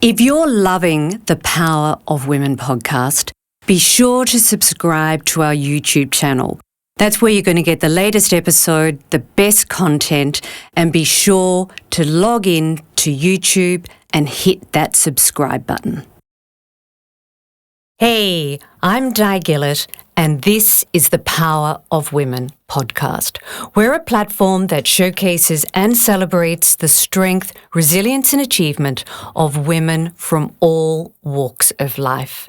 If you're loving the Power of Women podcast, be sure to subscribe to our YouTube channel. That's where you're going to get the latest episode, the best content, and be sure to log in to YouTube and hit that subscribe button. Hey, I'm Gillett, and this is the Power of Women podcast. We're a platform that showcases and celebrates the strength, resilience and achievement of women from all walks of life.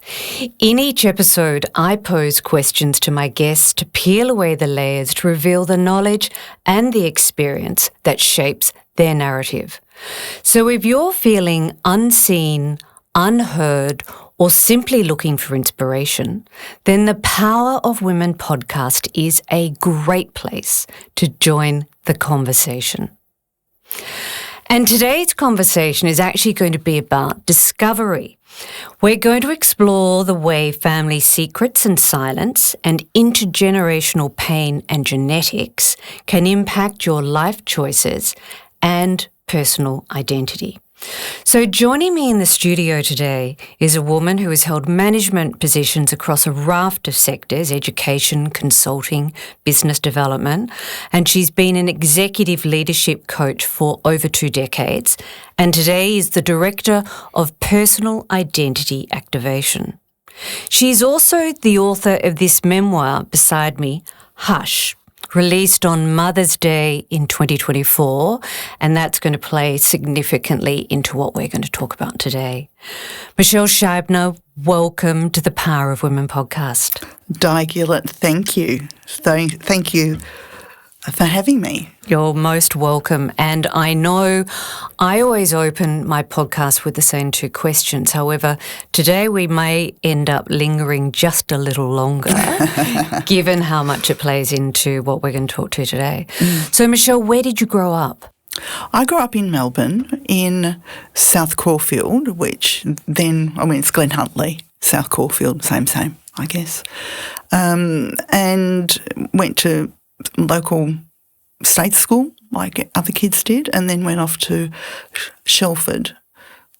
In each episode, I pose questions to my guests to peel away the layers to reveal the knowledge and the experience that shapes their narrative. So if you're feeling unseen, unheard, or simply looking for inspiration, then the Power of Women podcast is a great place to join the conversation. And today's conversation is actually going to be about discovery. We're going to explore the way family secrets and silence and intergenerational pain and genetics can impact your life choices and personal identity. So joining me in the studio today is a woman who has held management positions across a raft of sectors: education, consulting, business development, and she's been an executive leadership coach for over 2 decades, and today is the Director of Personal Identity Activation. She's also the author of this memoir beside me, Hush, released on Mother's Day in 2024, and that's going to play significantly into what we're going to talk about today. Michelle Scheibner, welcome to the Power of Women podcast. Gillett, thank you. Thank you for having me. You're most welcome. And I know I always open my podcast with the same 2 questions. However, today we may end up lingering just a little longer, given how much it plays into what we're going to talk to today. So, Michelle, where did you grow up? I grew up in Melbourne, in South Caulfield, which then, it's Glen Huntly, South Caulfield, same, I guess, and went to local state school like other kids did, and then went off to Shelford,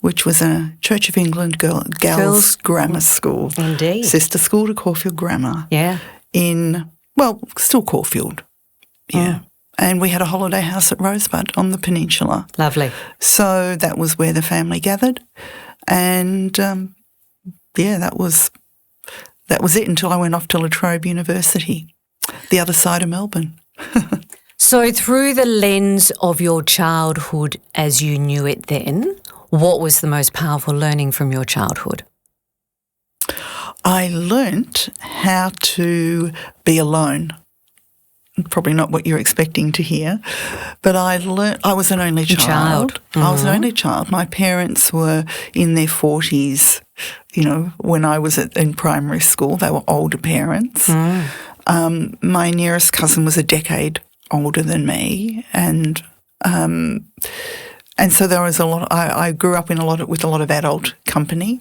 which was a Church of England girls' grammar school. Indeed. Sister school to Caulfield Grammar. Yeah. Still Caulfield. Yeah. And we had a holiday house at Rosebud on the peninsula. Lovely. So that was where the family gathered. And, that was it until I went off to La Trobe University, the other side of Melbourne. So through the lens of your childhood as you knew it then, what was the most powerful learning from your childhood? I learnt how to be alone. Probably not what you're expecting to hear, but I was an only child. Mm-hmm. I was an only child. My parents were in their 40s, when I was in primary school. They were older parents. My nearest cousin was a decade older than me, and so there was a lot. I grew up with a lot of adult company.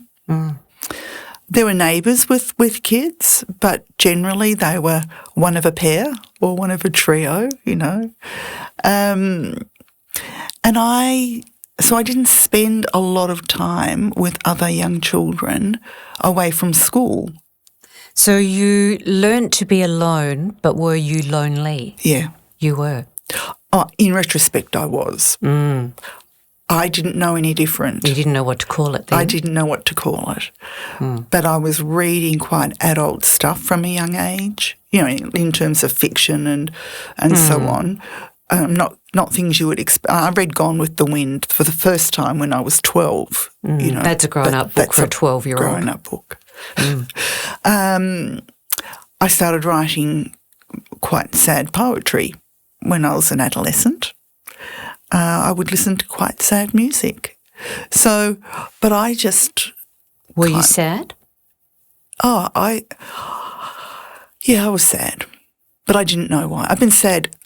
There were neighbours with kids, but generally they were one of a pair or one of a trio, and so I didn't spend a lot of time with other young children away from school. So you learnt to be alone, but were you lonely? Yeah. You were? Oh, in retrospect, I was. I didn't know any different. You didn't know what to call it then? I didn't know what to call it. But I was reading quite adult stuff from a young age, in terms of fiction and so on. Not things you would expect. I read Gone with the Wind for the first time when I was 12. That's a grown-up book for a 12-year-old. Grown-up book. I started writing quite sad poetry when I was an adolescent. I would listen to quite sad music. So, but I just... Were you sad? I was sad, but I didn't know why. I've been sad,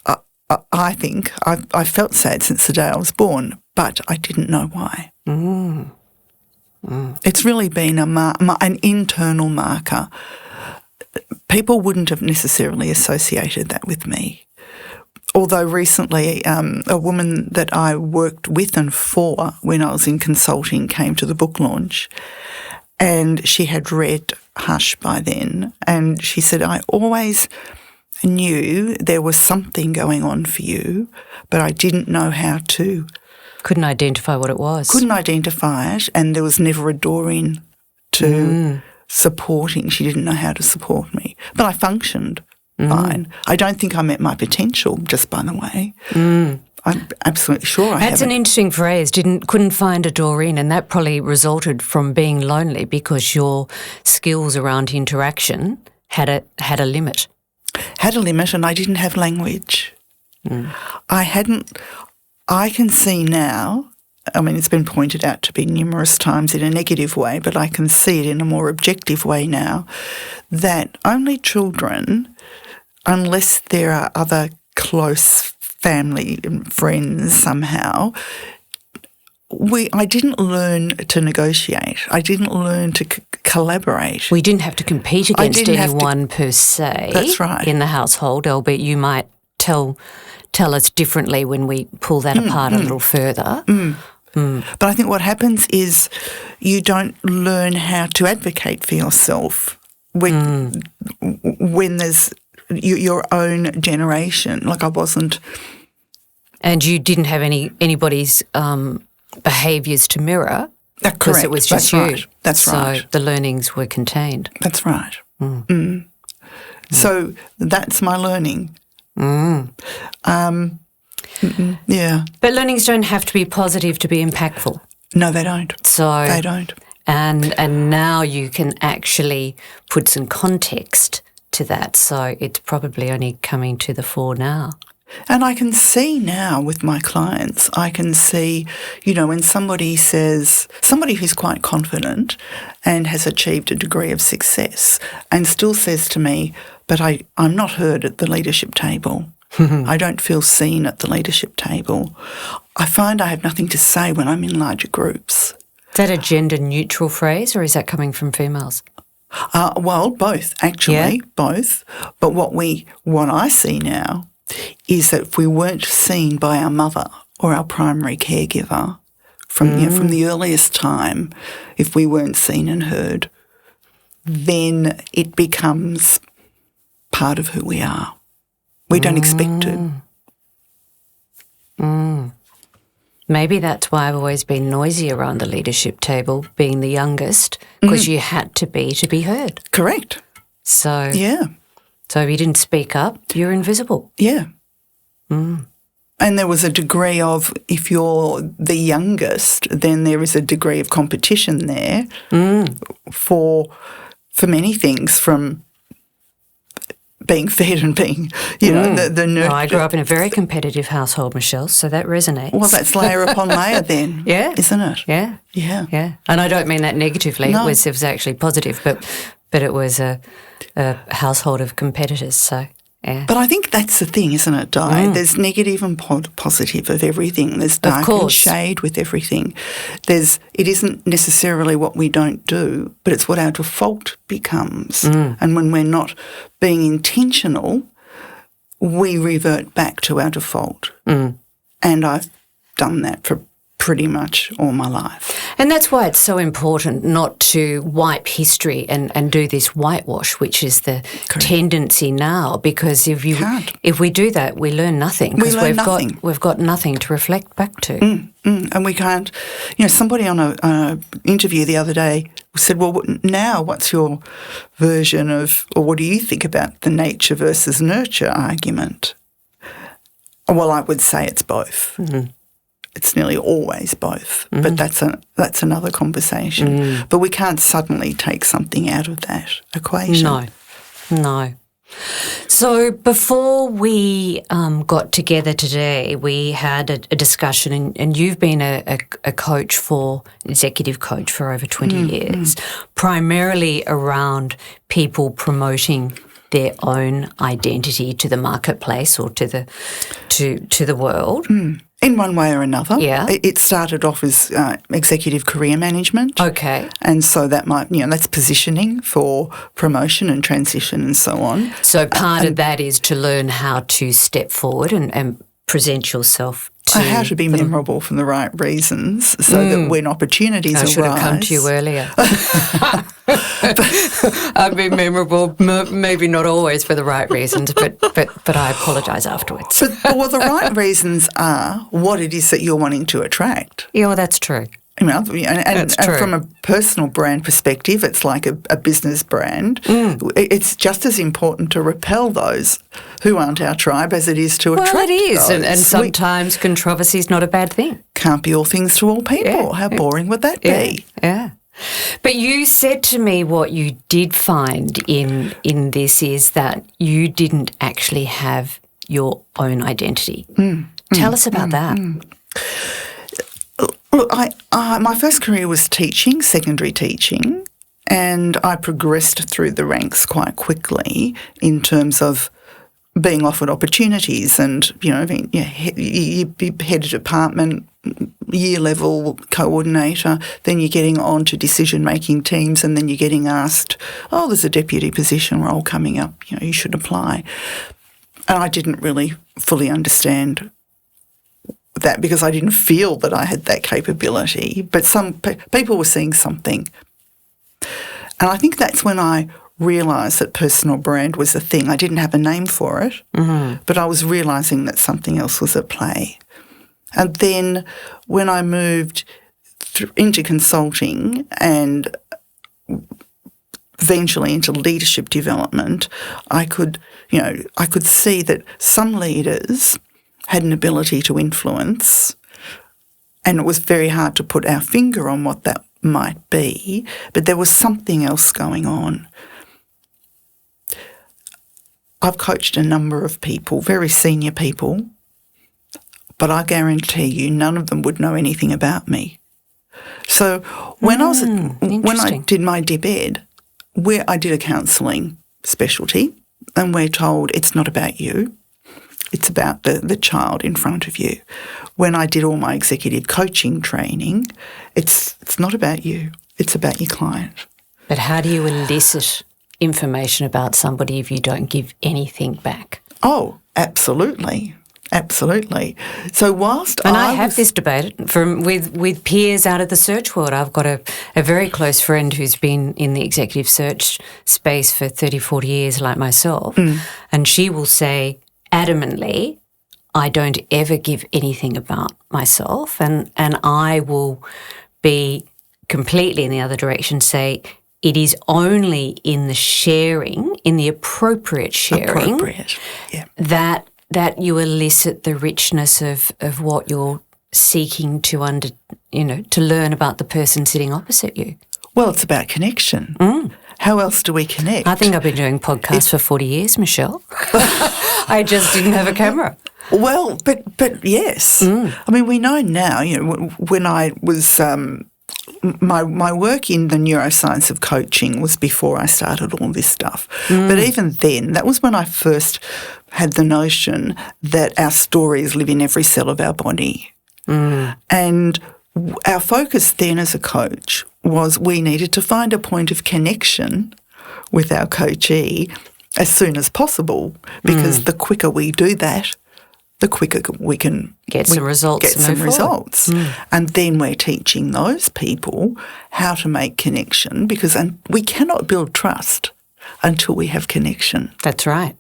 I think. I felt sad since the day I was born, but I didn't know why. It's really been an internal marker. People wouldn't have necessarily associated that with me. although recently a woman that I worked with and for when I was in consulting came to the book launch, and she had read Hush by then, and she said, I always knew there was something going on for you, but I didn't know how to. Couldn't identify what it was. Couldn't identify it, and there was never a door in to supporting. She didn't know how to support me, but I functioned fine. I don't think I met my potential, just by the way. I'm absolutely sure I haven't. That's an interesting phrase, couldn't find a door in, and that probably resulted from being lonely because your skills around interaction had a limit. Had a limit, and I didn't have language. I can see now, I mean, it's been pointed out to be numerous times in a negative way, but I can see it in a more objective way now, that only children, unless there are other close family and friends somehow, I didn't learn to negotiate. I didn't learn to collaborate. We didn't have to compete against anyone per se. That's right. In the household, albeit you might tell us differently when we pull that apart a little further. But I think what happens is you don't learn how to advocate for yourself when there's your own generation. Like I wasn't. And you didn't have anybody's behaviours to mirror because it was just That's you. Right. That's right. So the learnings were contained. That's right. So that's my learning. Yeah. But learnings don't have to be positive to be impactful. No, they don't. So they don't. And now you can actually put some context to that. So it's probably only coming to the fore now. And I can see now with my clients, I can see, when somebody who's quite confident and has achieved a degree of success and still says to me, but I'm not heard at the leadership table. I don't feel seen at the leadership table. I find I have nothing to say when I'm in larger groups. Is that a gender-neutral phrase or is that coming from females? Well, both, actually, both. But what I see now is that if we weren't seen by our mother or our primary caregiver from the earliest time, if we weren't seen and heard, then it becomes part of who we are. We don't expect to. Maybe that's why I've always been noisy around the leadership table, being the youngest, because you had to be heard. Correct. So yeah. So if you didn't speak up, you're invisible. Yeah. And there was a degree of, if you're the youngest, then there is a degree of competition there for many things, from being fed and being, the nurture. I grew up in a very competitive household, Michelle, so that resonates. Well, that's layer upon layer then, isn't it? Yeah. Yeah. Yeah. And I don't mean that negatively. No. It was actually positive, but it was a household of competitors, so... Yeah. But I think that's the thing, isn't it, Di? There's negative and positive of everything. There's dark and shade with everything. It isn't necessarily what we don't do, but it's what our default becomes. And when we're not being intentional, we revert back to our default. And I've done that for pretty much all my life. And that's why it's so important not to wipe history and do this whitewash, which is the tendency now, because if we do that, we learn nothing. We learn nothing. We've got nothing to reflect back to. And we can't, somebody on a interview the other day said, well, now what's your version of, or what do you think about the nature versus nurture argument? Well, I would say it's both. It's nearly always both, but that's another conversation. But we can't suddenly take something out of that equation. No. So before we got together today, we had a discussion, and you've been a coach executive coach for over 20 years, primarily around people promoting their own identity to the marketplace or to the world. In one way or another. Yeah. It started off as executive career management. Okay. And so that might, that's positioning for promotion and transition and so on. So part of that is to learn how to step forward and present yourself to how to be memorable for the right reasons so that when opportunities arise... I should have come to you earlier. I've been memorable, maybe not always for the right reasons, but I apologise afterwards. But the right reasons are what it is that you're wanting to attract. Yeah, well, that's true. And from a personal brand perspective, it's like a business brand. It's just as important to repel those who aren't our tribe as it is to attract those. Well, it is, and sometimes controversy is not a bad thing. Can't be all things to all people. Yeah, How boring would that be? Yeah. But you said to me what you did find in this is that you didn't actually have your own identity. Tell us about that. Look, my first career was teaching, secondary teaching, and I progressed through the ranks quite quickly in terms of being offered opportunities and, you head of department, year level coordinator, then you're getting on to decision-making teams and then you're getting asked, there's a deputy position role coming up, you should apply. And I didn't really fully understand that because I didn't feel that I had that capability, but some people were seeing something. And I think that's when I realised that personal brand was a thing. I didn't have a name for it, but I was realising that something else was at play. And then when I moved into consulting and eventually into leadership development, I could see that some leaders had an ability to influence, and it was very hard to put our finger on what that might be, but there was something else going on. I've coached a number of people, very senior people, but I guarantee you none of them would know anything about me. So when I did my DibEd, I did a counselling specialty, and we're told it's not about you. It's about the child in front of you. When I did all my executive coaching training, it's not about you. It's about your client. But how do you elicit information about somebody if you don't give anything back? Oh, absolutely. Absolutely. So whilst I have this debate with peers out of the search world. I've got a very close friend who's been in the executive search space for 30, 40 years like myself, and she will say adamantly, I don't ever give anything about myself, and I will be completely in the other direction, say it is only in the sharing, in the appropriate sharing, that you elicit the richness of what you're seeking to to learn about the person sitting opposite you. Well, it's about connection. How else do we connect? I think I've been doing podcasts for 40 years, Michelle. I just didn't have a camera. Well, but yes. I mean, we know now, when I was, my work in the neuroscience of coaching was before I started all this stuff. But even then, that was when I first had the notion that our stories live in every cell of our body. And our focus then as a coach was we needed to find a point of connection with our coachee as soon as possible, because the quicker we do that, the quicker we can get some results. And then we're teaching those people how to make connection, because we cannot build trust until we have connection. That's right.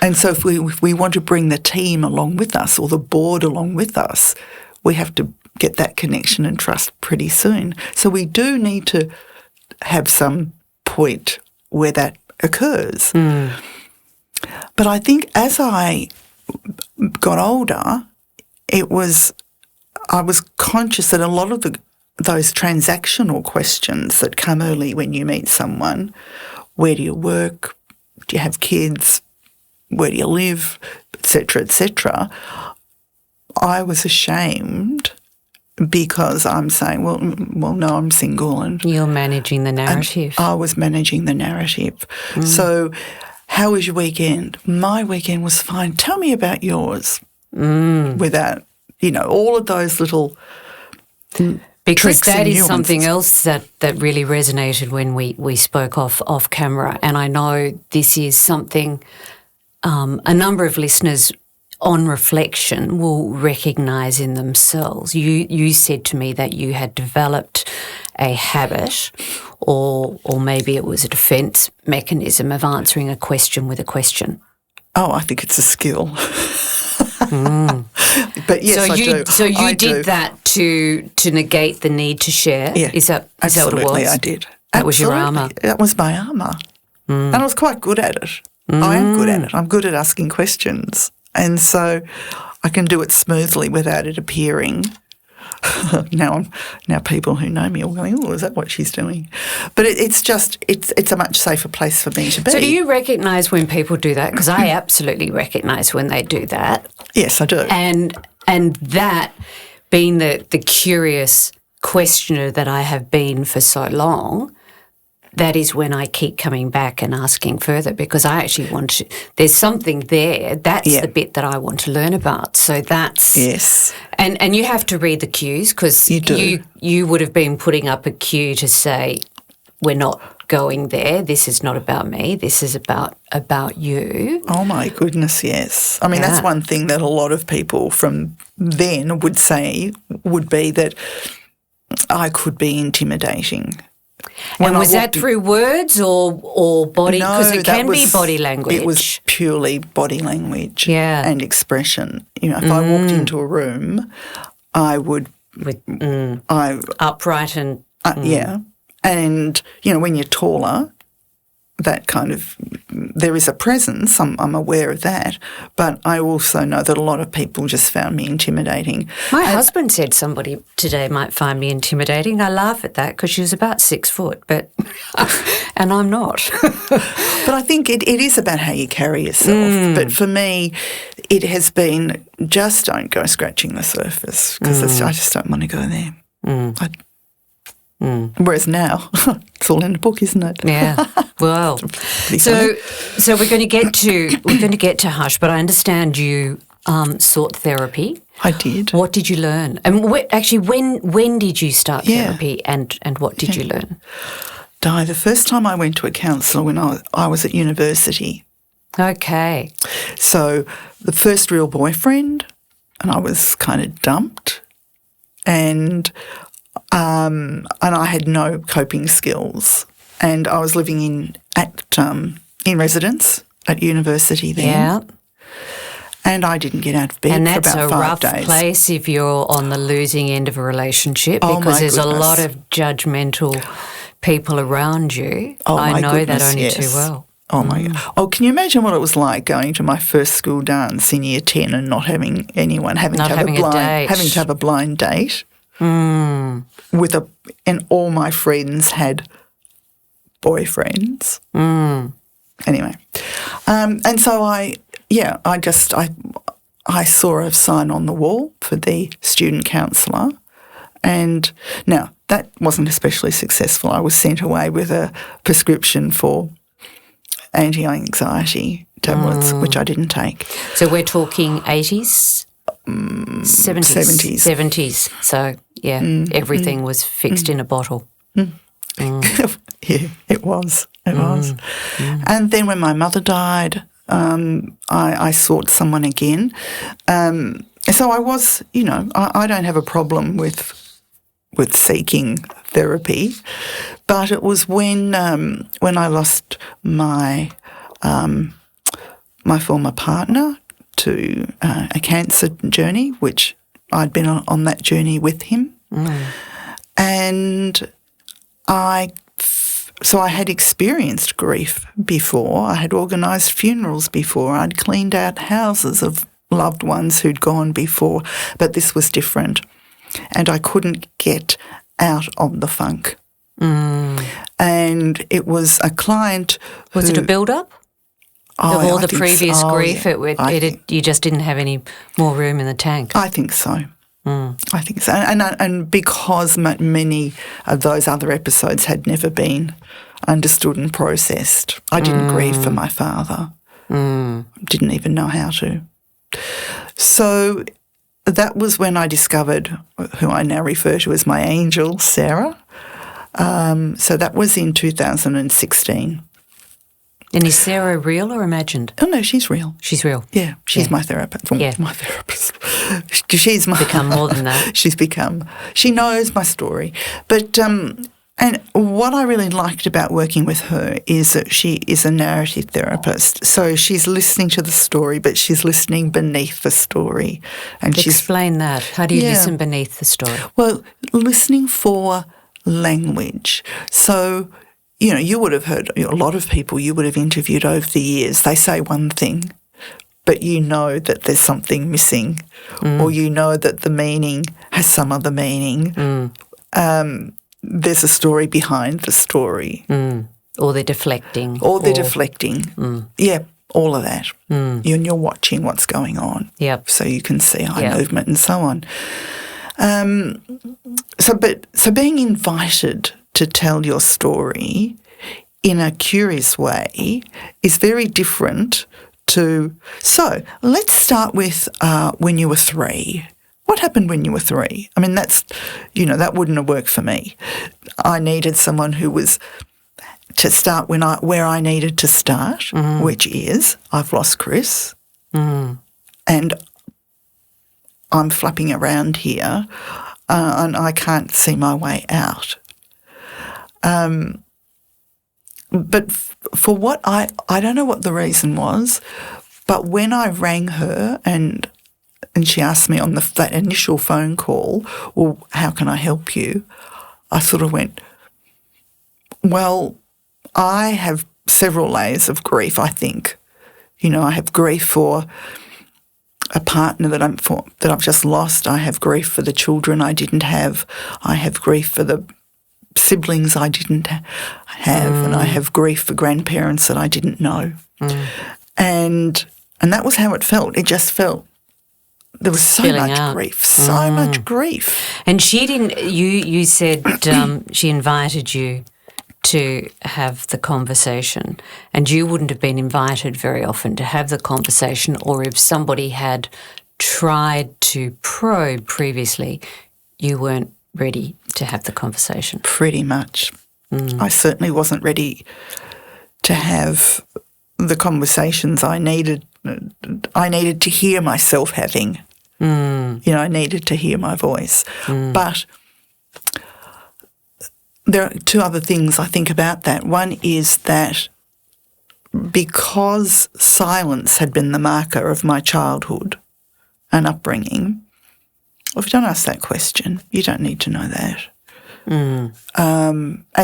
And so if we want to bring the team along with us or the board along with us, we have to get that connection and trust pretty soon. So we do need to have some point where that occurs. But I think as I got older, I was conscious that a lot of those transactional questions that come early when you meet someone, where do you work, do you have kids, where do you live, etc., I was ashamed because I'm saying, well, no, I'm single. And you're managing the narrative. I was managing the narrative. So how was your weekend? My weekend was fine. Tell me about yours without all of those little because tricks that and is nuances. something else that really resonated when we spoke off camera, and I know this is something a number of listeners on reflection will recognise in themselves. You said to me that you had developed a habit or maybe it was a defence mechanism of answering a question with a question. Oh, I think it's a skill. But yes, I do. So you I did do. that to negate the need to share? Yeah, Is that what it absolutely, was? I did. That was your Absolutely. armour. That was my armour. And I was quite good at it. I am good at it. I'm good at asking questions. And so I can do it smoothly without it appearing. Now people who know me are going, oh, is that what she's doing? But it's a much safer place for me to be. So do you recognise when people do that? Because I absolutely recognise when they do that. Yes, I do. And that, being the curious questioner that I have been for so long, that is when I keep coming back and asking further, because I actually want to, there's something there. That's the bit that I want to learn about. So that's... Yes. And you have to read the cues, because you would have been putting up a cue to say, we're not going there. This is not about me. This is about you. Oh, my goodness, yes. I mean, that's one thing that a lot of people from then would say would be that I could be intimidating. And was that through words or body? Because it can be body language. It was purely body language Yeah. and expression. If I walked into a room, I would... Upright and... Yeah. And, when you're taller, that kind of... There is a presence, I'm aware of that, but I also know that a lot of people just found me intimidating. My husband said somebody today might find me intimidating. I laugh at that because she was about 6 foot, but and I'm not. But I think it is about how you carry yourself. But for me, it has been just don't go scratching the surface, because I just don't want to go there. Whereas now, it's all in the book, isn't it? Yeah. Well, so we're going to get to Hush, but I understand you sought therapy. I did. What did you learn? And when did you start therapy, and what did you learn? Di, the first time I went to a counsellor when I was at university. Okay. So the first real boyfriend, and I was kind of dumped, and I had no coping skills, and I was living in residence at university then. Yeah. And I didn't get out of bed and for about 5 days. And that's a rough place if you're on the losing end of a relationship, because there's a lot of judgmental people around you. I know that only too well. Oh, my God. Oh, can you imagine what it was like going to my first school dance in year 10 and not having anyone, having to have a blind date? And all my friends had boyfriends. Anyway, and so I saw a sign on the wall for the student counsellor, and now that wasn't especially successful. I was sent away with a prescription for anti-anxiety tablets, which I didn't take. So we're talking 80s? 70s. 70s. So, everything was fixed in a bottle. Yeah, it was. It was. And then when my mother died, I sought someone again. So I was, I don't have a problem with seeking therapy, but it was when I lost my former partner to a cancer journey, which I'd been on that journey with him. And I had experienced grief before. I had organised funerals before. I'd cleaned out houses of loved ones who'd gone before, but this was different. And I couldn't get out of the funk. And it was a client Was it a build-up? Of all the previous grief, you just didn't have any more room in the tank. I think so. I think so. And because many of those other episodes had never been understood and processed, I didn't grieve for my father. Didn't even know how to. So that was when I discovered who I now refer to as my angel, Sarah. So that was in 2016. And is Sarah real or imagined? Oh, no, she's real. She's real. Yeah, she's my therapist. Well, Yeah. my therapist. She's my... Become more than that. She knows my story. But, and what I really liked about working with her is that she is a narrative therapist. So she's listening to the story, but she's listening beneath the story. And Explain that. How do you listen beneath the story? Well, listening for language. So, you know, you would have heard a lot of people you would have interviewed over the years. They say one thing, but you know that there's something missing, or you know that the meaning has some other meaning. There's a story behind the story. Or they're deflecting. Yeah, all of that. And you're watching what's going on. Yep. So you can see eye movement and so on. So being invited to tell your story in a curious way is very different to... So let's start with when you were 3. What happened when you were 3? I mean, that's, you know, that wouldn't have worked for me. I needed someone who was to start where I needed to start, which is I've lost Chris and I'm flapping around here and I can't see my way out. But for what I don't know what the reason was, but when I rang her and she asked me on that initial phone call, well, how can I help you? I sort of went, well, I have several layers of grief, I think. You know, I have grief for a partner that I've just lost. I have grief for the children I didn't have. I have grief for the siblings I didn't have, and I have grief for grandparents that I didn't know. And that was how it felt. It just felt there was so much grief, so much grief. And she didn't. You said she invited you to have the conversation, and you wouldn't have been invited very often to have the conversation, or if somebody had tried to probe previously, you weren't ready to have the conversation. Pretty much. I certainly wasn't ready to have the conversations I needed to hear myself having. You know, I needed to hear my voice. But there are 2 other things I think about that. One is that because silence had been the marker of my childhood and upbringing, well, if you don't ask that question, you don't need to know that. And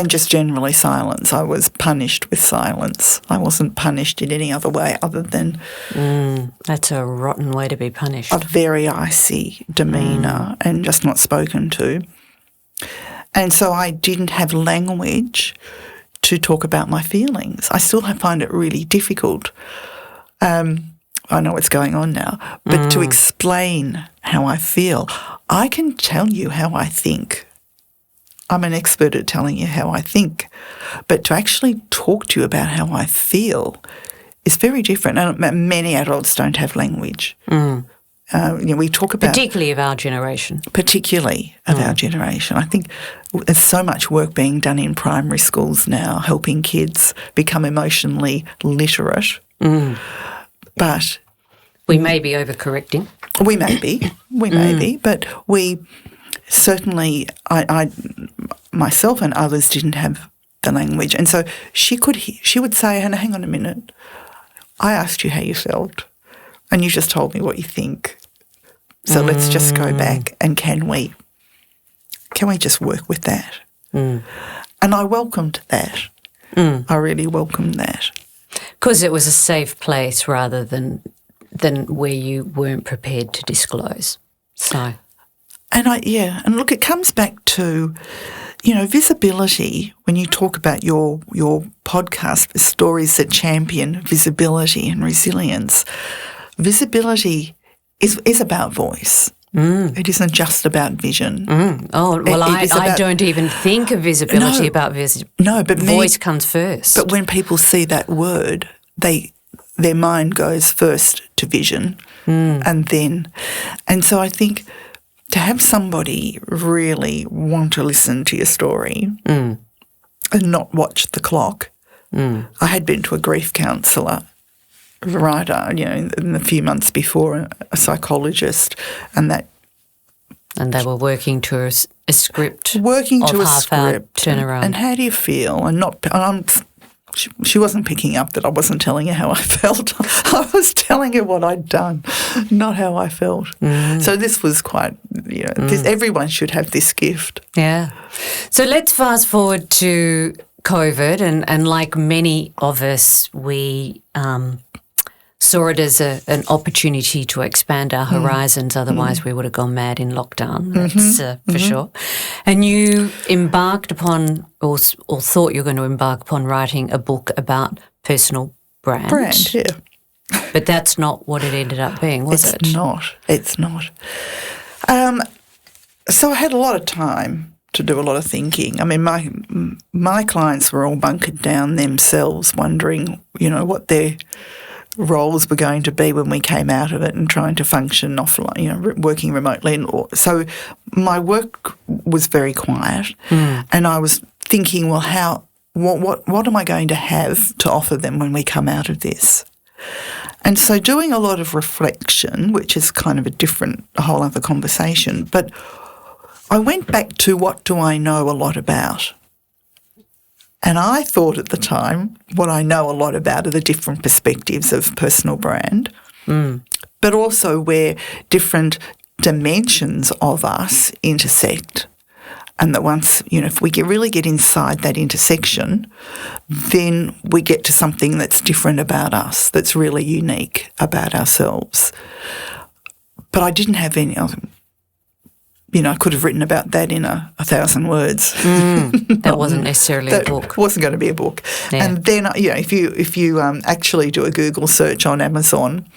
just generally silence. I was punished with silence. I wasn't punished in any other way other than... That's a rotten way to be punished. A very icy demeanour and just not spoken to. And so I didn't have language to talk about my feelings. I still find it really difficult. I know what's going on now, but to explain how I feel, I can tell you how I think. I'm an expert at telling you how I think, but to actually talk to you about how I feel is very different. And many adults don't have language. You know, we talk about... Particularly of our generation. Our generation. I think there's so much work being done in primary schools now, helping kids become emotionally literate. But... We may be overcorrecting. We may be, but we certainly, I myself and others didn't have the language. And so she would say, Hannah, hang on a minute. I asked you how you felt and you just told me what you think. So let's just go back and can we just work with that? And I welcomed that. I really welcomed that. Because it was a safe place rather than where you weren't prepared to disclose. So... And look, it comes back to, you know, visibility. When you talk about your podcast, stories that champion visibility and resilience, visibility is about voice. It isn't just about vision. Oh, well, I don't even think of visibility about visibility. No, but voice comes first. But when people see that word, their mind goes first to vision And so I think to have somebody really want to listen to your story and not watch the clock. I had been to a grief counsellor, right, in the few months before, a psychologist, and they were working to a script. Working to a half-hour script. turnaround. And how do you feel? And she wasn't picking up that I wasn't telling her how I felt. I was telling her what I'd done, not how I felt. So this was quite, everyone should have this gift. Yeah. So let's fast forward to COVID, and like many of us, we saw it as an opportunity to expand our horizons. Otherwise, we would have gone mad in lockdown. That's for sure. And you embarked upon, or thought you were going to embark upon, writing a book about personal brand. Brand, yeah. But that's not what it ended up being, was it? It's not. So I had a lot of time to do a lot of thinking. I mean, my clients were all bunkered down themselves, wondering, what their roles were going to be when we came out of it, and trying to function offline, working remotely. And so my work was very quiet, and I was thinking, well, what am I going to have to offer them when we come out of this? And so doing a lot of reflection, which is kind of a whole other conversation, but I went back to what do I know a lot about? And I thought at the time what I know a lot about are the different perspectives of personal brand, but also where different dimensions of us intersect. And that once, if we really get inside that intersection, then we get to something that's different about us, that's really unique about ourselves. But I didn't have any other. I could have written about that in 1,000 words. That wasn't necessarily a book. That wasn't going to be a book. Yeah. And then, if you actually do a Google search on Amazon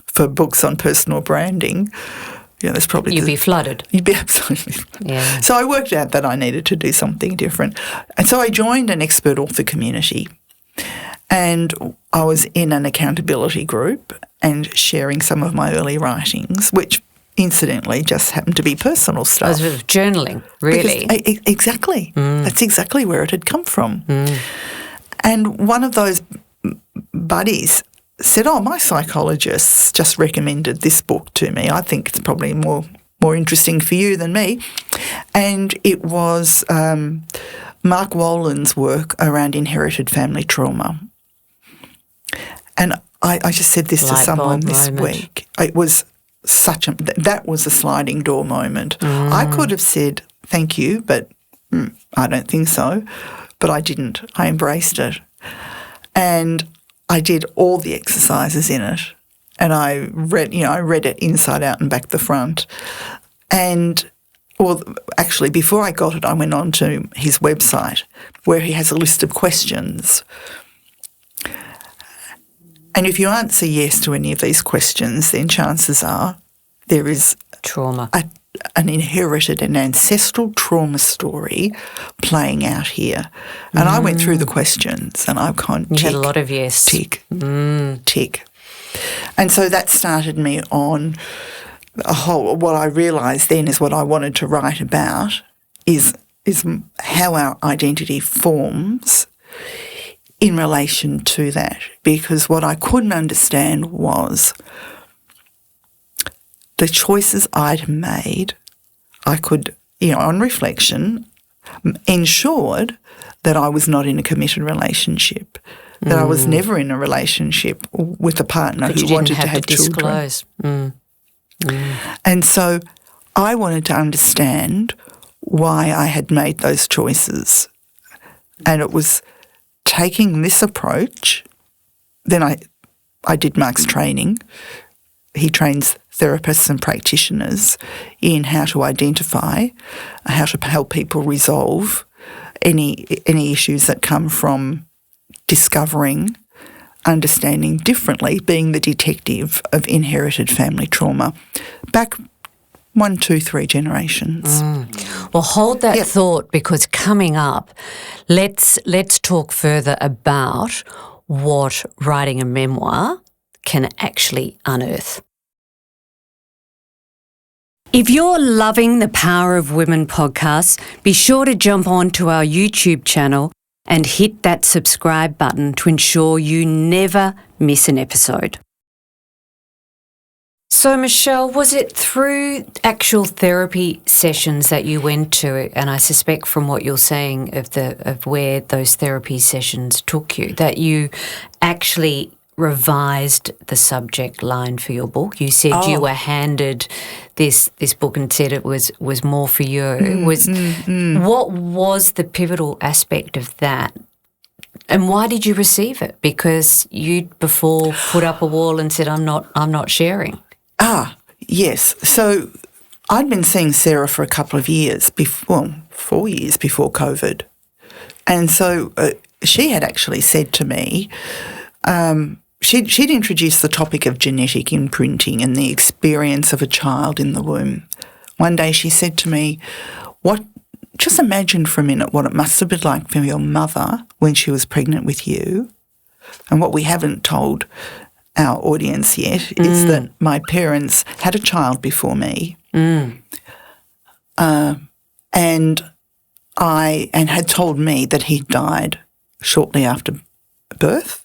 for books on personal branding, there's probably... You'd be flooded. You'd be absolutely flooded. Yeah. So I worked out that I needed to do something different. And so I joined an expert author community, and I was in an accountability group and sharing some of my early writings, which incidentally just happened to be personal stuff. A sort of journaling, really. Exactly. That's exactly where it had come from. And one of those buddies said, my psychologist just recommended this book to me. I think it's probably more interesting for you than me. And it was Mark Wolyn's work around inherited family trauma. And I just said this to someone this week. It was that was a sliding door moment. I could have said thank you, but I don't think so. But I didn't. I embraced it. And I did all the exercises in it. And I read it inside out and back the front. And actually before I got it, I went on to his website where he has a list of questions. And if you answer yes to any of these questions, then chances are there is trauma, an inherited and ancestral trauma story playing out here. And I went through the questions and I've gone, tick, you had a lot of yes. Tick, tick. And so that started me on what I realised then is what I wanted to write about is how our identity forms in relation to that, because what I couldn't understand was the choices I'd made. I could, on reflection, ensured that I was not in a committed relationship, that I was never in a relationship with a partner who wanted to have children. And so I wanted to understand why I had made those choices. And it was taking this approach. Then I did Mark's training. He trains therapists and practitioners in how to identify, how to help people resolve any issues that come from discovering, understanding differently, being the detective of inherited family trauma back 1, 2, 3 generations. Well, hold that thought, because coming up, let's talk further about what writing a memoir can actually unearth. If you're loving the Power of Women podcasts, be sure to jump on to our YouTube channel and hit that subscribe button to ensure you never miss an episode. So, Michelle, was it through actual therapy sessions that you went to, and I suspect from what you're saying of where those therapy sessions took you, that you actually revised the subject line for your book? You said you were handed this book and said it was more for you. What was the pivotal aspect of that? And why did you receive it? Because you'd before put up a wall and said, I'm not sharing. Yes. So I'd been seeing Sarah for a couple of years, 4 years before COVID. And so she had actually said to me, she'd introduced the topic of genetic imprinting and the experience of a child in the womb. One day she said to me, just imagine for a minute what it must have been like for your mother when she was pregnant with you. And what we haven't told our audience yet is that my parents had a child before me, and had told me that he died shortly after birth,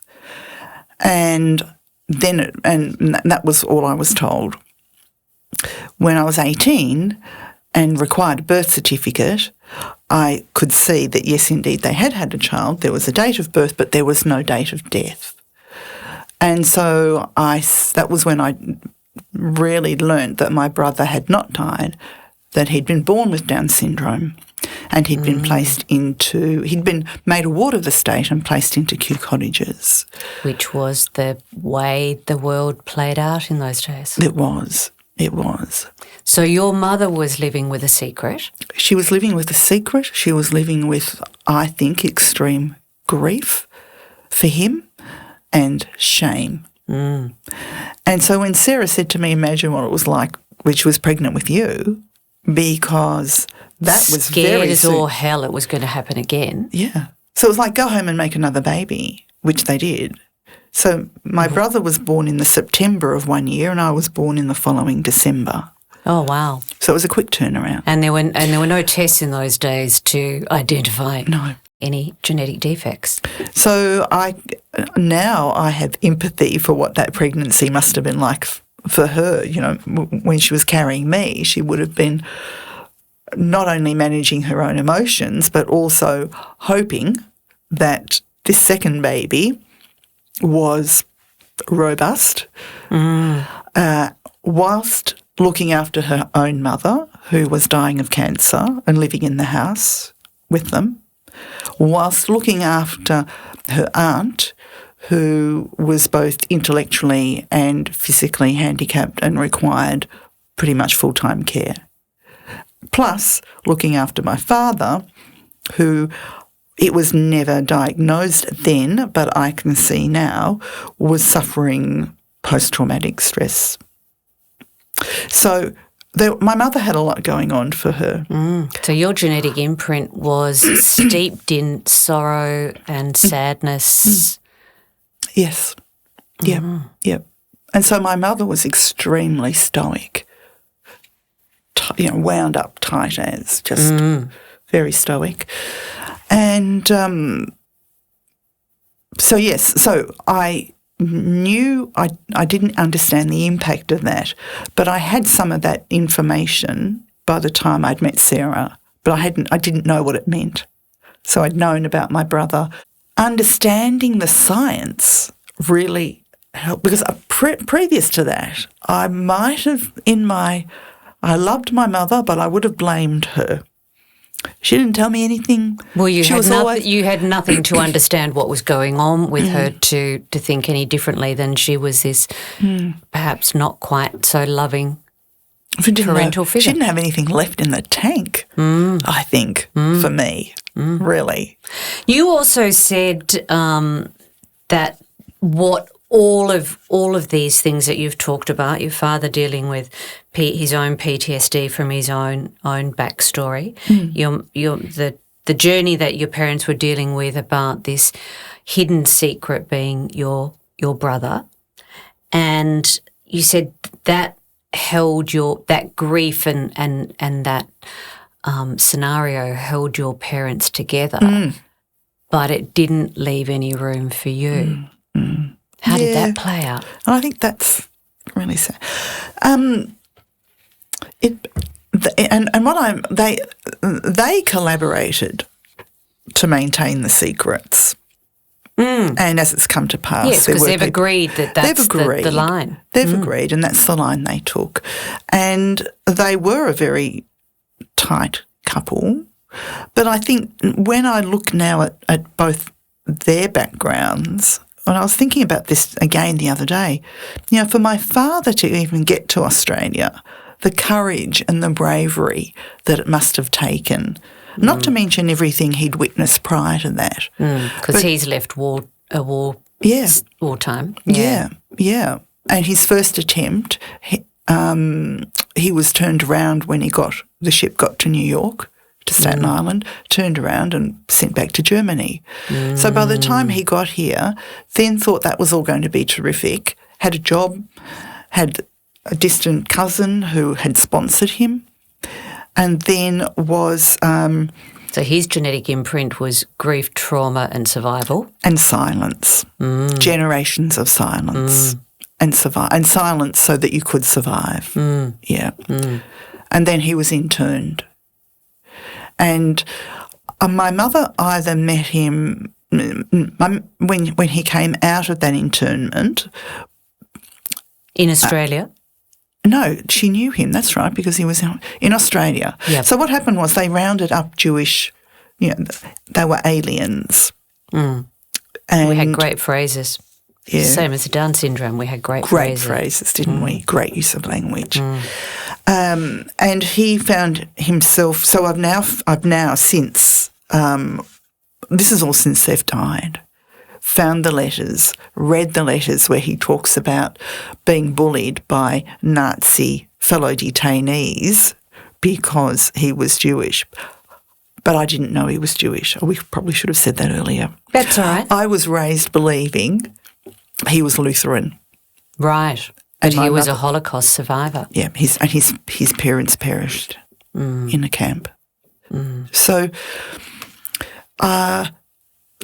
and that was all I was told. When I was 18 and required a birth certificate, I could see that yes, indeed, they had a child. There was a date of birth, but there was no date of death. And so that was when I really learnt that my brother had not died, that he'd been born with Down syndrome, and he'd been he'd been made a ward of the state and placed into Kew Cottages. Which was the way the world played out in those days. It was. So your mother was living with a secret? She was living with a secret. She was living with, I think, extreme grief for him and shame. And so when Sarah said to me, imagine what it was like when she was pregnant with you, because that was scared as all hell it was going to happen again. Yeah. So it was like, go home and make another baby, which they did. So my brother was born in the September of one year and I was born in the following December. Oh, wow. So it was a quick turnaround. And there were no tests in those days to identify any genetic defects. So now I have empathy for what that pregnancy must have been like for her. You know, when she was carrying me, she would have been not only managing her own emotions, but also hoping that this second baby was robust, whilst looking after her own mother, who was dying of cancer and living in the house with them, whilst looking after her aunt, who was both intellectually and physically handicapped and required pretty much full-time care. Plus, looking after my father, who it was never diagnosed then, but I can see now, was suffering post-traumatic stress. So my mother had a lot going on for her. So your genetic imprint was steeped in sorrow and sadness. Yes. Yep. And so my mother was extremely stoic, wound up tight as, just very stoic. And so I knew I didn't understand the impact of that, but I had some of that information by the time I'd met Sarah, but I didn't know what it meant. So I'd known about my brother. Understanding the science really helped, because previous to that, I might have I loved my mother, but I would have blamed her. She didn't tell me anything. Well, you had nothing to understand what was going on with her to think any differently than she was this perhaps not quite so loving parental figure. She didn't have anything left in the tank, I think, for me, really. You also said that what all of these things that you've talked about, your father dealing with his own PTSD from his own backstory, the journey that your parents were dealing with about this hidden secret being your brother, and you said that held that grief and that scenario held your parents together, but it didn't leave any room for you. How did that play out? And I think that's really sad. They collaborated to maintain the secrets. And as it's come to pass, yes, because they've agreed that that's the line. They've agreed, and that's the line they took. And they were a very tight couple. But I think when I look now at both their backgrounds, and I was thinking about this again the other day, for my father to even get to Australia, the courage and the bravery that it must have taken. Not to mention everything he'd witnessed prior to that. Because he's left wartime. Yeah. And his first attempt, he was turned around when the ship got to New York, to Staten Island, turned around and sent back to Germany. So by the time he got here, then thought that was all going to be terrific, had a job, had a distant cousin who had sponsored him, and then was... so his genetic imprint was grief, trauma and survival. And silence. Generations of silence. And silence so that you could survive. Yeah. And then he was interned. And my mother either met him when he came out of that internment. In Australia? No, she knew him, that's right, because he was in Australia. Yep. So what happened was they rounded up Jewish, they were aliens. And we had great phrases. Yeah. Same as the Down syndrome, we had great phrases. Great phrases, didn't we? Great use of language. And he found himself, so I've now since, this is all since they've died, found the letters, read the letters where he talks about being bullied by Nazi fellow detainees because he was Jewish. But I didn't know he was Jewish. We probably should have said that earlier. That's all right. I was raised believing he was Lutheran. Right. But he was a Holocaust survivor. Yeah, his parents perished in a camp. So...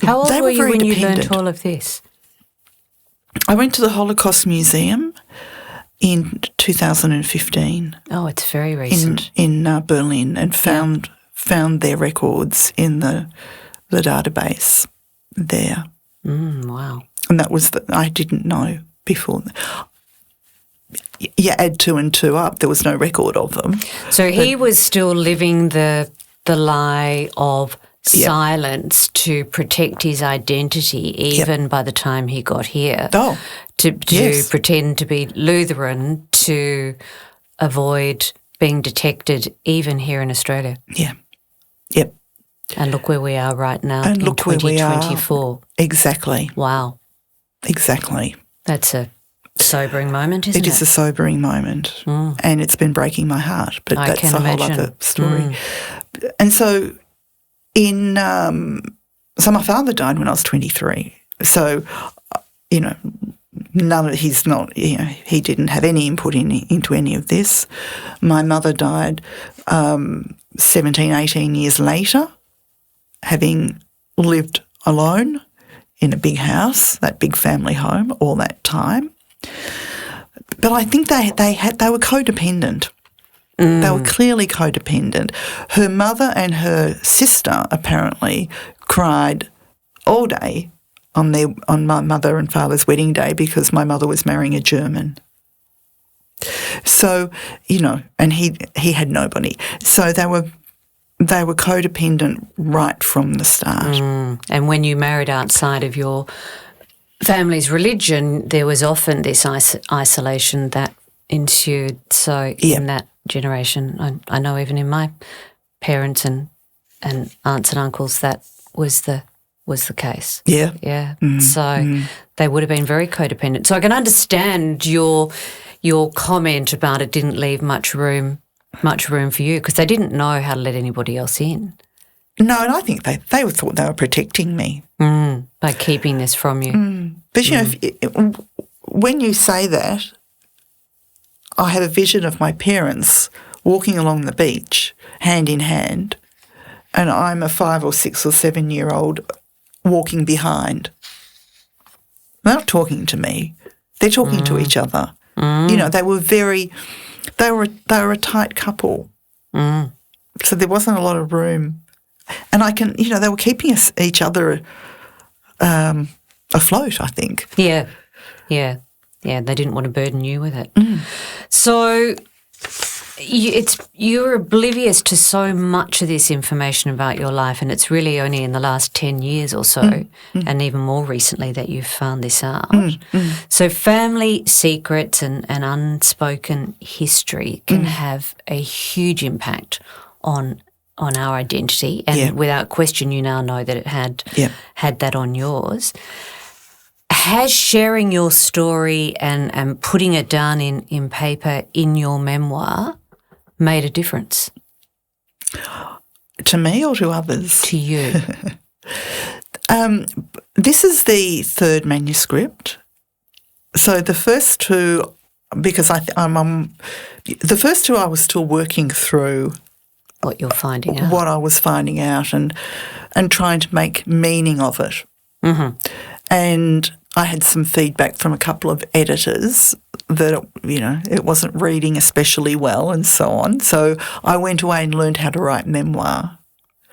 how old were you when you learned all of this? I went to the Holocaust Museum in 2015. Oh, it's very recent. In Berlin, and found their records in the database there. Wow. And that was I didn't know before. You add 2 and 2 up, there was no record of them. So he was still living the lie of silence to protect his identity, even by the time he got here. Oh, to pretend to be Lutheran to avoid being detected, even here in Australia. Yeah. Yep. And look where we are right now. And look where we are. 2024. Exactly. Wow. Exactly. That's a sobering moment, isn't it? It is a sobering moment, and it's been breaking my heart. But that's a whole other story. And so. So my father died when I was 23. So, he didn't have any input into any of this. My mother died 17, 18 years later, having lived alone in a big house, that big family home, all that time. But I think they were codependent. They were clearly codependent. Her mother and her sister apparently cried all day on my mother and father's wedding day because my mother was marrying a German. So, and he had nobody. So they were codependent right from the start. And when you married outside of your family's religion, there was often this isolation that ensued. So in that generation, I know even in my parents and aunts and uncles that was the case. Yeah. Yeah. So they would have been very codependent. So I can understand your comment about it didn't leave much room for you because they didn't know how to let anybody else in. No, and I think they thought they were protecting me. By keeping this from you. But, when you say that, I have a vision of my parents walking along the beach, hand in hand, and I'm a 5 or 6 or 7-year-old walking behind. They're not talking to me. They're talking to each other. You know, they were a tight couple. So there wasn't a lot of room. And they were keeping each other afloat, I think. Yeah. They didn't want to burden you with it. So you're oblivious to so much of this information about your life, and it's really only in the last 10 years or so, and even more recently, that you've found this out. So family secrets and unspoken history can have a huge impact on our identity, and without question, you now know that it had that on yours. Has sharing your story and putting it down in paper in your memoir made a difference? To me or to others? To you. This is the third manuscript. So the first two, because the first two I was still working through what you're finding out. What I was finding out and trying to make meaning of it. And I had some feedback from a couple of editors that, it wasn't reading especially well and so on. So I went away and learned how to write memoir.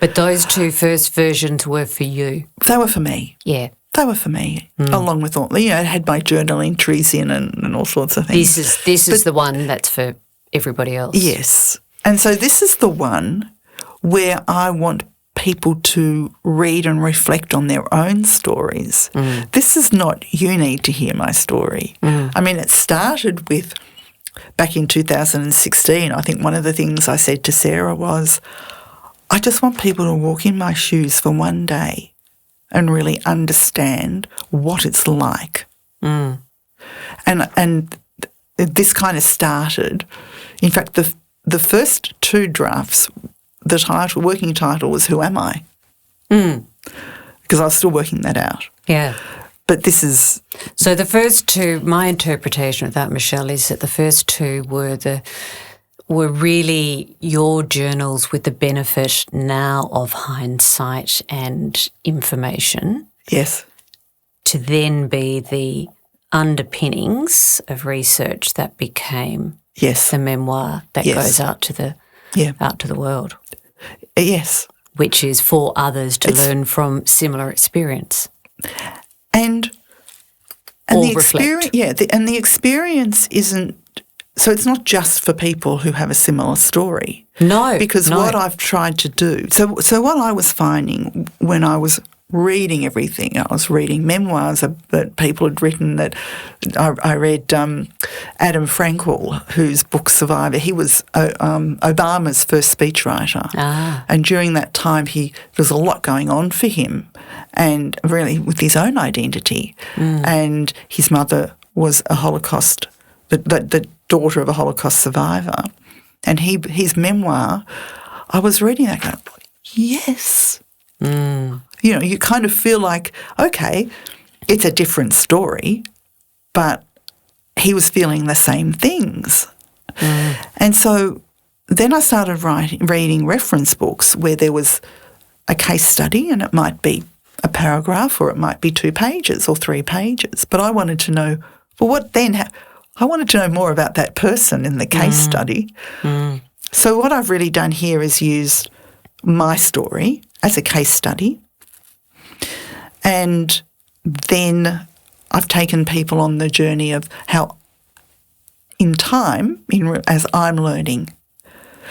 But those two first versions were for you? They were for me. Yeah. They were for me, along with all, it had my journal entries in and all sorts of things. This is the one that's for everybody else? Yes. And so this is the one where I want people to read and reflect on their own stories. This is not, you need to hear my story. I mean, it started with, back in 2016, I think one of the things I said to Sarah was, I just want people to walk in my shoes for one day and really understand what it's like. And this kind of started, in fact, the first two drafts, the working title was Who Am I? Because I was still working that out. Yeah. But this is... So the first two, my interpretation of that, Michelle, is that the first two were really your journals with the benefit now of hindsight and information. Yes. To then be the underpinnings of research that became the memoir that goes out to the world. Yes. Which is for others to learn from similar experience. And the experience, and the experience isn't, so it's not just for people who have a similar story. No. Because what I've tried to do, so what I was finding when I was reading everything, I was reading memoirs that people had written. That I read Adam Frankel, whose book Survivor. He was Obama's first speechwriter, and during that time, there was a lot going on for him, and really with his own identity. And his mother was a Holocaust, the daughter of a Holocaust survivor, and his memoir. I was reading that, going, yes. You kind of feel like, okay, it's a different story, but he was feeling the same things. And so then I started reading reference books where there was a case study, and it might be a paragraph or it might be 2 pages or 3 pages. But I wanted to know, well, what then? I wanted to know more about that person in the case study. So what I've really done here is used my story as a case study. And then I've taken people on the journey of how, in time, as I'm learning.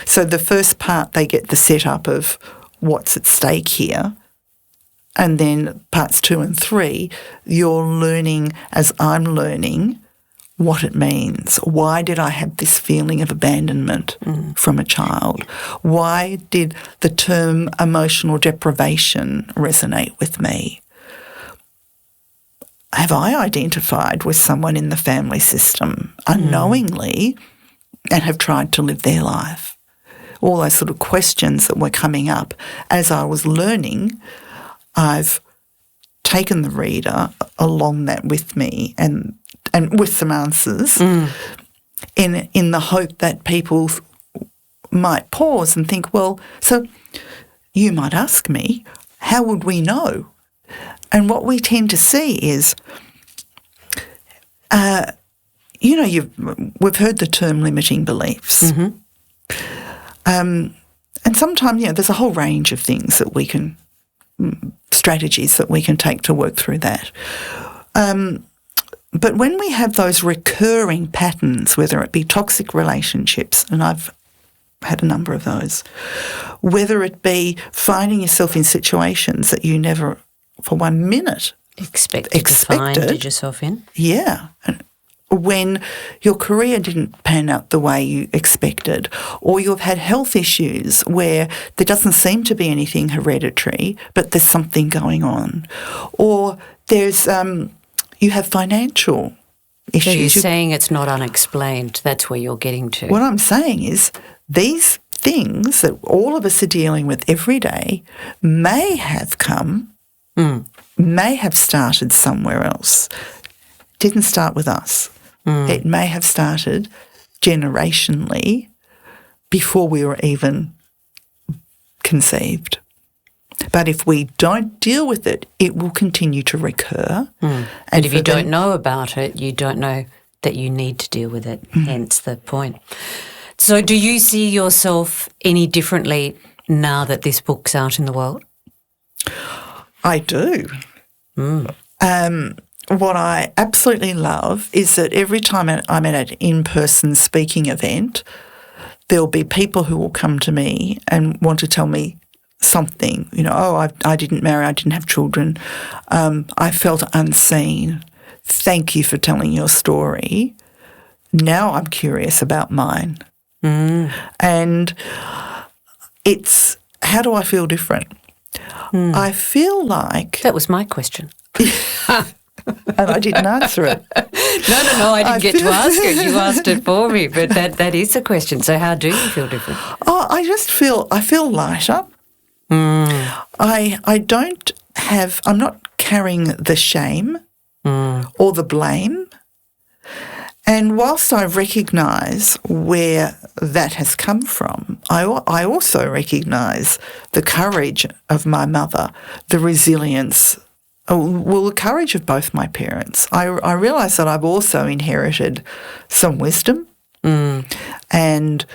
So the first part, they get the setup of what's at stake here. And then parts 2 and 3, you're learning as I'm learning what it means. Why did I have this feeling of abandonment from a child? Why did the term emotional deprivation resonate with me? Have I identified with someone in the family system unknowingly and have tried to live their life? All those sort of questions that were coming up as I was learning, I've taken the reader along that with me and with some answers. in the hope that people might pause and think, well, so you might ask me, how would we know? And what we tend to see is, we've heard the term limiting beliefs. Mm-hmm. And sometimes, there's a whole range of things that we can, strategies that we can take to work through that. But when we have those recurring patterns, whether it be toxic relationships, and I've had a number of those, whether it be finding yourself in situations that you never for 1 minute expected to find yourself in. Yeah. When your career didn't pan out the way you expected, or you've had health issues where there doesn't seem to be anything hereditary, but there's something going on, or there's you have financial issues. So you're saying it's not unexplained. That's where you're getting to. What I'm saying is these things that all of us are dealing with every day may have may have started somewhere else. Didn't start with us. It may have started generationally before we were even conceived. But if we don't deal with it, it will continue to recur. And if you don't know about it, you don't know that you need to deal with it, hence the point. So do you see yourself any differently now that this book's out in the world? I do. What I absolutely love is that every time I'm at an in-person speaking event, there'll be people who will come to me and want to tell me something. I didn't marry, I didn't have children. I felt unseen. Thank you for telling your story. Now I'm curious about mine. And it's, how do I feel different? I feel like... That was my question. And I didn't answer it. No, I didn't get to ask it. You asked it for me, but that is the question. So how do you feel different? Oh, I feel lighter. I'm not carrying the shame or the blame. And whilst I recognise where that has come from, I also recognise the courage of my mother, the resilience, the courage of both my parents. I realise that I've also inherited some wisdom and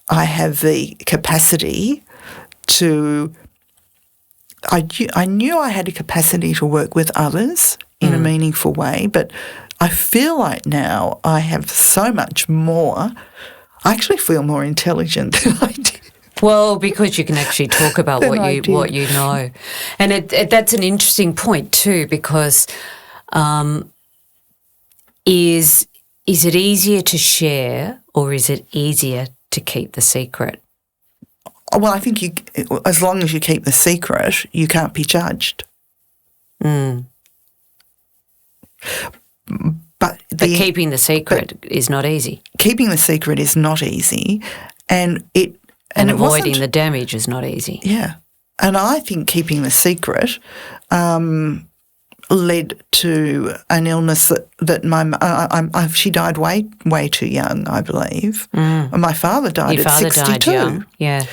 I have the capacity to... I knew I had a capacity to work with others in a meaningful way, but I feel like now I have so much more. I actually feel more intelligent than I did. Well, because you can actually talk about what you know. And that's an interesting point too, because is it easier to share or is it easier to keep the secret? Well, I think as long as you keep the secret, you can't be judged. But keeping the secret is not easy. Keeping the secret is not easy, and avoiding the damage is not easy. Yeah, and I think keeping the secret led to an illness that she died way too young, I believe. My father died at 62. Died young. Yeah.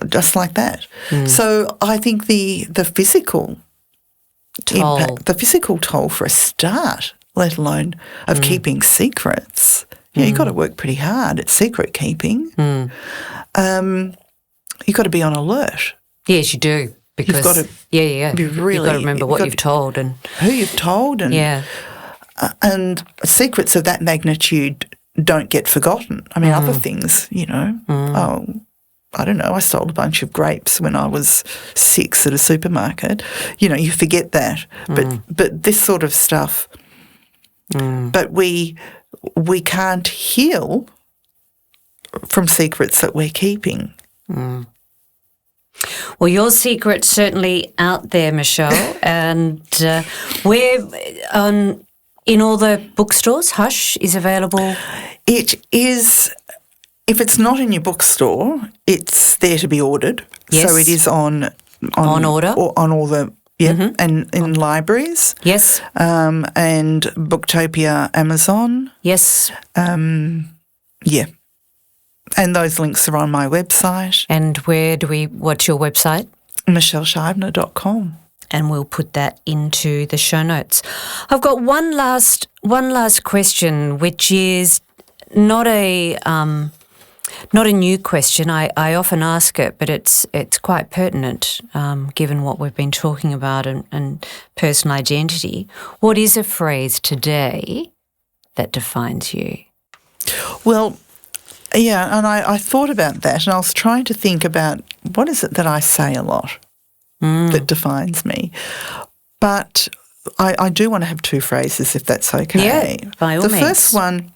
Just like that. So I think the physical toll. Impact, the physical toll for a start, let alone of keeping secrets. You've got to work pretty hard at secret keeping. You've got to be on alert. Yes, you do. Because you've got to be really, you've got to remember what you've told and who you've told, and and secrets of that magnitude don't get forgotten. I mean, other things, I don't know, I sold a bunch of grapes when I was 6 at a supermarket. You forget that. But this sort of stuff, but we can't heal from secrets that we're keeping. Well, your secret's certainly out there, Michelle, and we're in all the bookstores. Hush is available. It is. If it's not in your bookstore, it's there to be ordered. Yes. So it is on order, or on all the and in libraries. Yes. And Booktopia, Amazon. Yes. Yeah. And those links are on my website. And what's your website? MichelleScheibner.com. And we'll put that into the show notes. I've got one last question, which is not a new question. I often ask it, but it's quite pertinent given what we've been talking about and personal identity. What is a phrase today that defines you? Well, yeah, and I thought about that, and I was trying to think about what is it that I say a lot that defines me. But I do want to have two phrases, if that's okay. Yeah, by all means. The first one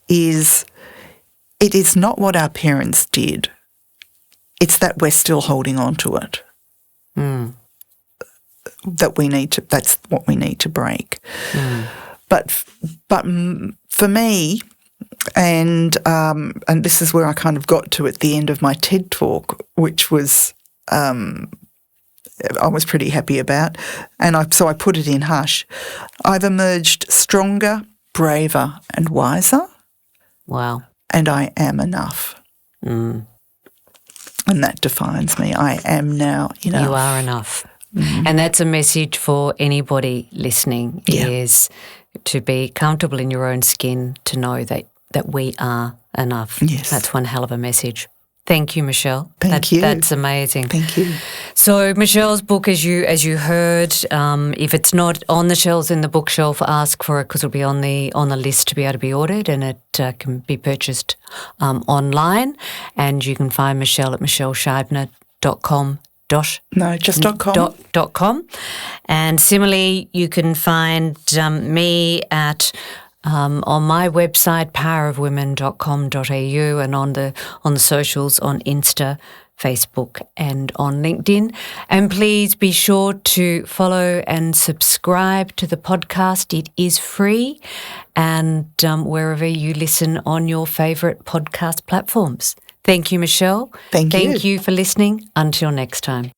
is, it is not what our parents did. It's that we're still holding on to it. That's what we need to break. But for me, and this is where I kind of got to at the end of my TED talk, which was I was pretty happy about, and so I put it in Hush. I've emerged stronger, braver, and wiser. Wow! And I am enough. And that defines me. I am now enough. You are enough. And that's a message for anybody listening, is to be comfortable in your own skin, to know that we are enough. Yes. That's one hell of a message. Thank you, Michelle. Thank you. That's amazing. Thank you. So Michelle's book, as you heard, if it's not on the shelves in the bookshelf, ask for it, because it'll be on the list to be able to be ordered, and it can be purchased online. And you can find Michelle at michellescheibner.com. No, just .com. .com. And similarly, you can find me at on my website, powerofwomen.com.au, and on the socials, on Insta, Facebook, and on LinkedIn. And please be sure to follow and subscribe to the podcast. It is free, and wherever you listen on your favourite podcast platforms. Thank you, Michelle. Thank you. Thank you for listening. Until next time.